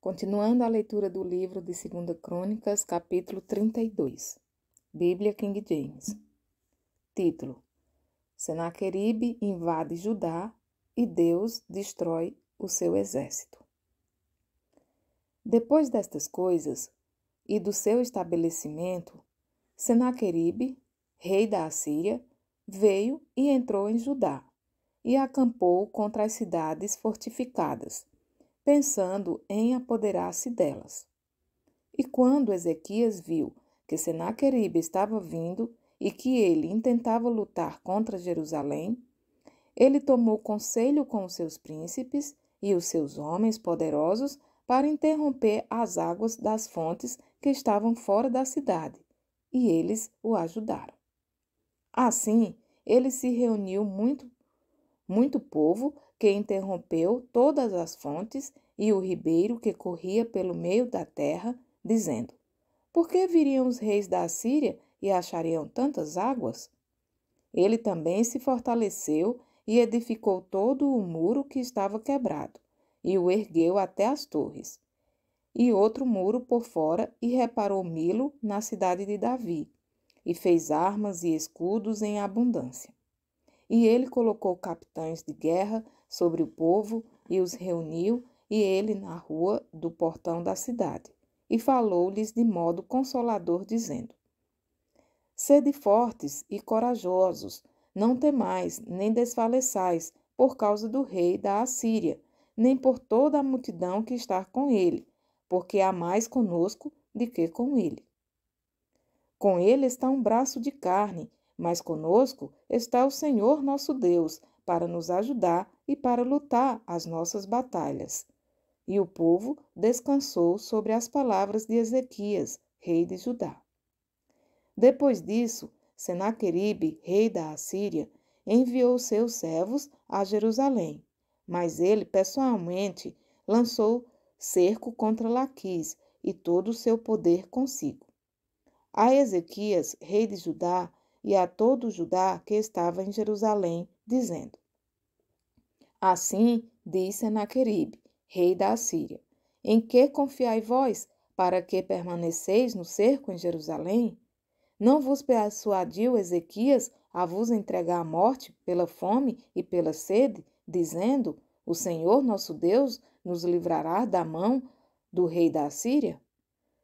Continuando a leitura do livro de 2 Crônicas, capítulo 32. Bíblia King James. Título: Senaqueribe invade Judá e Deus destrói o seu exército. Depois destas coisas e do seu estabelecimento, Senaqueribe, rei da Assíria, veio e entrou em Judá e acampou contra as cidades fortificadas, pensando em apoderar-se delas. E quando Ezequias viu que Senaqueribe estava vindo e que ele intentava lutar contra Jerusalém, ele tomou conselho com os seus príncipes e os seus homens poderosos para interromper as águas das fontes que estavam fora da cidade, e eles o ajudaram. Assim, ele se reuniu muito povo, que interrompeu todas as fontes e o ribeiro que corria pelo meio da terra, dizendo: Por que viriam os reis da Assíria e achariam tantas águas? Ele também se fortaleceu e edificou todo o muro que estava quebrado, e o ergueu até as torres, e outro muro por fora, e reparou Milo na cidade de Davi, e fez armas e escudos em abundância. E ele colocou capitães de guerra sobre o povo e os reuniu, e ele na rua do portão da cidade, e falou-lhes de modo consolador, dizendo: Sede fortes e corajosos, não temais, nem desfaleçais, por causa do rei da Assíria, nem por toda a multidão que está com ele, porque há mais conosco do que com ele. Com ele está um braço de carne, mas conosco está o Senhor nosso Deus, para nos ajudar e para lutar as nossas batalhas. E o povo descansou sobre as palavras de Ezequias, rei de Judá. Depois disso, Senaqueribe, rei da Assíria, enviou seus servos a Jerusalém, mas ele pessoalmente lançou cerco contra Laquis e todo o seu poder consigo. A Ezequias, rei de Judá, e a todo Judá que estava em Jerusalém, dizendo: Assim diz Senaqueribe, rei da Assíria: Em que confiai vós, para que permaneceis no cerco em Jerusalém? Não vos persuadiu Ezequias a vos entregar à morte pela fome e pela sede, dizendo: O Senhor nosso Deus nos livrará da mão do rei da Assíria?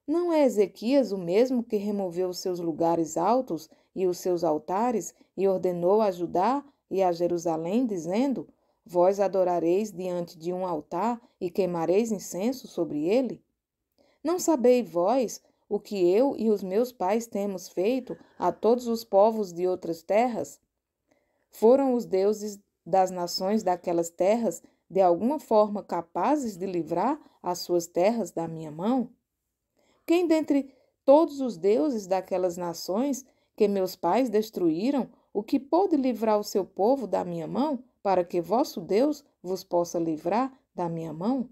Não é Ezequias o mesmo que removeu os seus lugares altos e os seus altares e ordenou a Judá e a Jerusalém, dizendo: Vós adorareis diante de um altar e queimareis incenso sobre ele? Não sabeis vós o que eu e os meus pais temos feito a todos os povos de outras terras? Foram os deuses das nações daquelas terras de alguma forma capazes de livrar as suas terras da minha mão? Quem dentre todos os deuses daquelas nações que meus pais destruíram, o que pôde livrar o seu povo da minha mão, para que vosso Deus vos possa livrar da minha mão?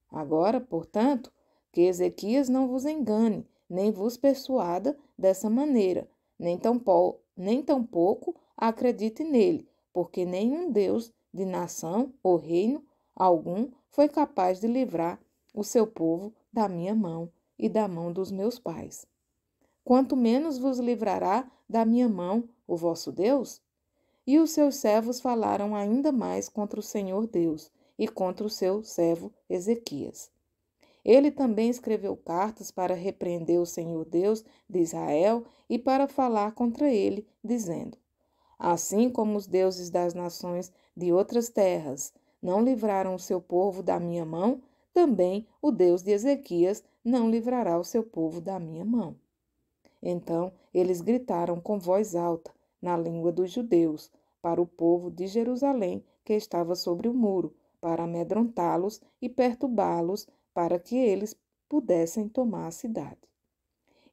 Agora, portanto, que Ezequias não vos engane, nem vos persuada dessa maneira, nem tampouco acredite nele, porque nenhum Deus de nação ou reino algum foi capaz de livrar o seu povo da minha mão e da mão dos meus pais. Quanto menos vos livrará da minha mão o vosso Deus? E os seus servos falaram ainda mais contra o Senhor Deus e contra o seu servo Ezequias. Ele também escreveu cartas para repreender o Senhor Deus de Israel e para falar contra ele, dizendo: Assim como os deuses das nações de outras terras não livraram o seu povo da minha mão, também o Deus de Ezequias não livrará o seu povo da minha mão. Então eles gritaram com voz alta, na língua dos judeus, para o povo de Jerusalém que estava sobre o muro, para amedrontá-los e perturbá-los, para que eles pudessem tomar a cidade.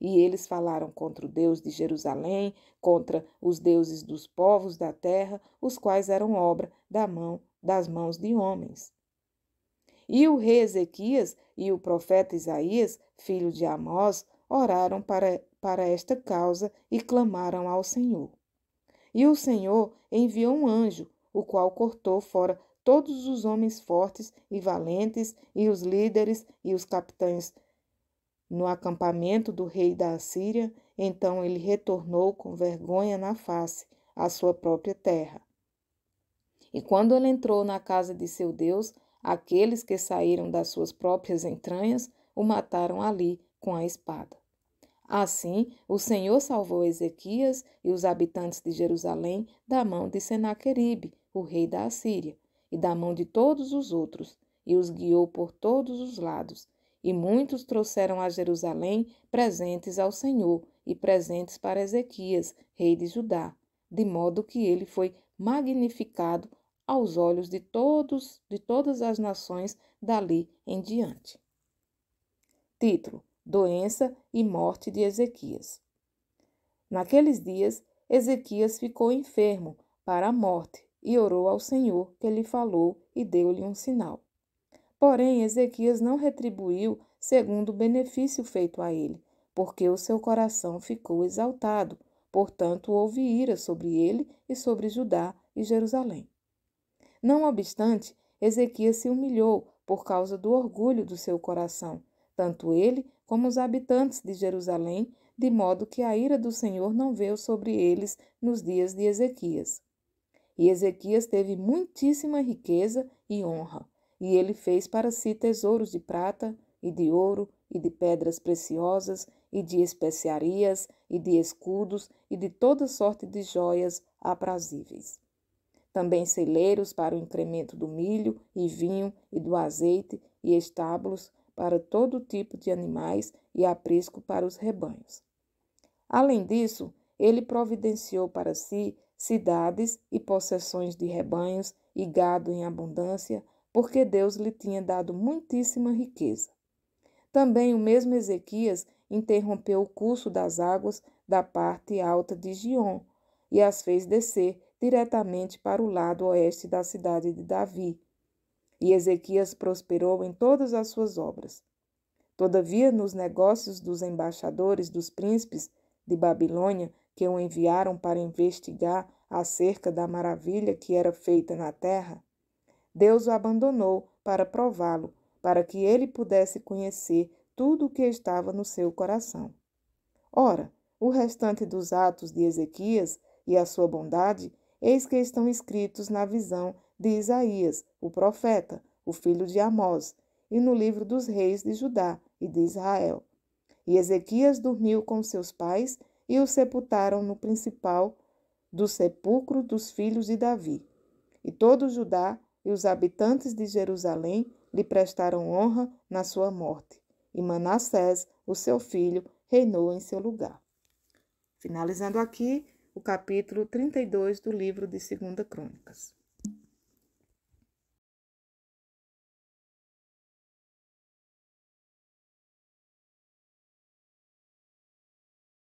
E eles falaram contra o Deus de Jerusalém, contra os deuses dos povos da terra, os quais eram obra das mãos de homens. E o rei Ezequias e o profeta Isaías, filho de Amós, oraram para esta causa e clamaram ao Senhor. E o Senhor enviou um anjo, o qual cortou fora todos os homens fortes e valentes, e os líderes e os capitães no acampamento do rei da Assíria. Então ele retornou com vergonha na face à sua própria terra. E quando ele entrou na casa de seu Deus, aqueles que saíram das suas próprias entranhas o mataram ali com a espada. Assim, o Senhor salvou Ezequias e os habitantes de Jerusalém da mão de Senaqueribe, o rei da Assíria, e da mão de todos os outros, e os guiou por todos os lados. E muitos trouxeram a Jerusalém presentes ao Senhor e presentes para Ezequias, rei de Judá, de modo que ele foi magnificado aos olhos de todas as nações dali em diante. Título: Doença e morte de Ezequias. Naqueles dias, Ezequias ficou enfermo para a morte e orou ao Senhor, que lhe falou e deu-lhe um sinal. Porém, Ezequias não retribuiu segundo o benefício feito a ele, porque o seu coração ficou exaltado. Portanto, houve ira sobre ele e sobre Judá e Jerusalém. Não obstante, Ezequias se humilhou por causa do orgulho do seu coração, tanto ele como os habitantes de Jerusalém, de modo que a ira do Senhor não veio sobre eles nos dias de Ezequias. E Ezequias teve muitíssima riqueza e honra, e ele fez para si tesouros de prata e de ouro e de pedras preciosas e de especiarias e de escudos e de toda sorte de joias aprazíveis. Também celeiros para o incremento do milho e vinho e do azeite e estábulos para todo tipo de animais e aprisco para os rebanhos. Além disso, ele providenciou para si cidades e possessões de rebanhos e gado em abundância, porque Deus lhe tinha dado muitíssima riqueza. Também o mesmo Ezequias interrompeu o curso das águas da parte alta de Giom e as fez descer diretamente para o lado oeste da cidade de Davi. E Ezequias prosperou em todas as suas obras. Todavia, nos negócios dos embaixadores dos príncipes de Babilônia, que o enviaram para investigar acerca da maravilha que era feita na terra, Deus o abandonou para prová-lo, para que ele pudesse conhecer tudo o que estava no seu coração. Ora, o restante dos atos de Ezequias e a sua bondade, eis que estão escritos na visão de Isaías, o profeta, o filho de Amós, e no livro dos reis de Judá e de Israel. E Ezequias dormiu com seus pais e o sepultaram no principal do sepulcro dos filhos de Davi. E todo Judá e os habitantes de Jerusalém lhe prestaram honra na sua morte. E Manassés, o seu filho, reinou em seu lugar. Finalizando aqui o capítulo 32 do livro de 2 Crônicas.